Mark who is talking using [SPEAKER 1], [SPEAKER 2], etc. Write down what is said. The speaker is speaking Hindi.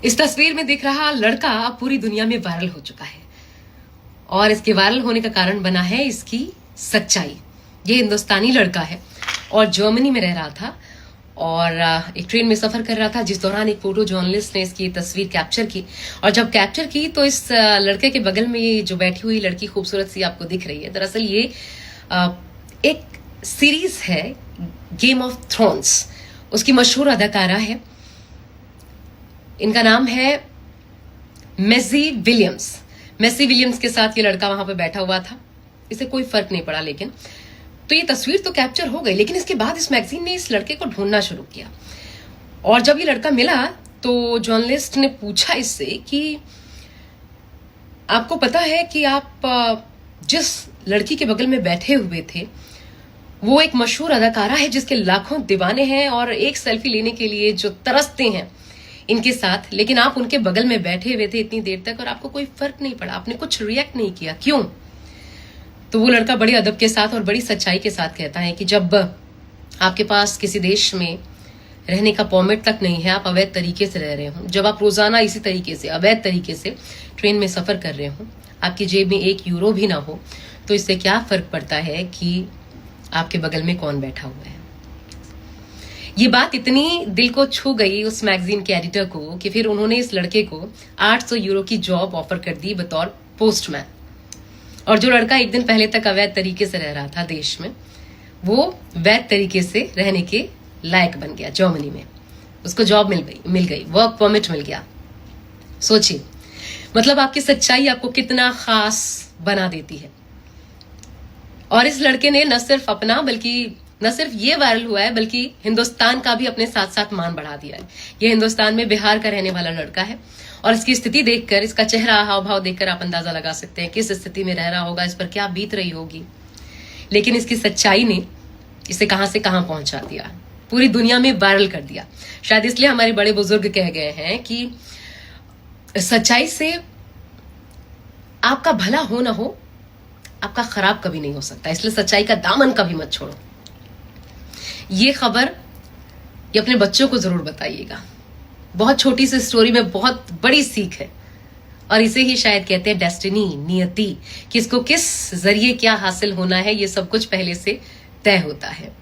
[SPEAKER 1] इस तस्वीर में दिख रहा लड़का अब पूरी दुनिया में वायरल हो चुका है और इसके वायरल होने का कारण बना है इसकी सच्चाई। ये हिंदुस्तानी लड़का है और जर्मनी में रह रहा था और एक ट्रेन में सफर कर रहा था, जिस दौरान एक फोटो जर्नलिस्ट ने इसकी तस्वीर कैप्चर की। और जब कैप्चर की तो इस लड़के के बगल में ये जो बैठी हुई लड़की खूबसूरत सी आपको दिख रही है। दरअसल ये एक सीरीज है गेम ऑफ थ्रोन्स, उसकी मशहूर अदाकारा है। इनका नाम है मैसी विलियम्स। मैसी विलियम्स के साथ ये लड़का वहां पे बैठा हुआ था। इसे कोई फर्क नहीं पड़ा, लेकिन तो ये तस्वीर तो कैप्चर हो गई, लेकिन इसके बाद इस मैगजीन ने इस लड़के को ढूंढना शुरू किया। और जब ये लड़का मिला तो जर्नलिस्ट ने पूछा इससे कि आपको पता है कि आप जिस लड़की के बगल में बैठे हुए थे वो एक मशहूर अदाकारा है जिसके लाखों दीवाने हैं और एक सेल्फी लेने के लिए जो तरसते हैं इनके साथ, लेकिन आप उनके बगल में बैठे हुए थे इतनी देर तक और आपको कोई फर्क नहीं पड़ा, आपने कुछ रिएक्ट नहीं किया, क्यों? तो वो लड़का बड़े अदब के साथ और बड़ी सच्चाई के साथ कहता है कि जब आपके पास किसी देश में रहने का परमिट तक नहीं है, आप अवैध तरीके से रह रहे हो, जब आप रोजाना इसी तरीके से अवैध तरीके से ट्रेन में सफर कर रहे हो, आपकी जेब में 1 यूरो भी ना हो, तो इससे क्या फर्क पड़ता है कि आपके बगल में कौन बैठा हुआ है। ये बात इतनी दिल को छू गई उस मैगजीन के एडिटर को कि फिर उन्होंने इस लड़के को 800 यूरो की जॉब ऑफर कर दी बतौर पोस्टमैन। और जो लड़का एक दिन पहले तक अवैध तरीके से रह रहा था देश में, वो वैध तरीके से रहने के लायक बन गया जर्मनी में। उसको जॉब मिल गई, वर्क परमिट मिल गया। सोचिए, मतलब आपकी सच्चाई आपको कितना खास बना देती है। और इस लड़के ने न सिर्फ ये वायरल हुआ है बल्कि हिंदुस्तान का भी अपने साथ साथ मान बढ़ा दिया है। ये हिंदुस्तान में बिहार का रहने वाला लड़का है और इसकी स्थिति देखकर, इसका चेहरा हाव भाव देखकर आप अंदाजा लगा सकते हैं किस स्थिति में रह रहा होगा, इस पर क्या बीत रही होगी। लेकिन इसकी सच्चाई ने इसे कहां से कहां पहुंचा दिया, पूरी दुनिया में वायरल कर दिया। शायद इसलिए हमारे बड़े बुजुर्ग कह गए हैं कि सच्चाई से आपका भला हो ना हो, आपका खराब कभी नहीं हो सकता। इसलिए सच्चाई का दामन कभी मत छोड़ो। ये खबर ये अपने बच्चों को जरूर बताइएगा। बहुत छोटी सी स्टोरी में बहुत बड़ी सीख है और इसे ही शायद कहते हैं डेस्टिनी, नियति, कि इसको किस जरिए क्या हासिल होना है, ये सब कुछ पहले से तय होता है।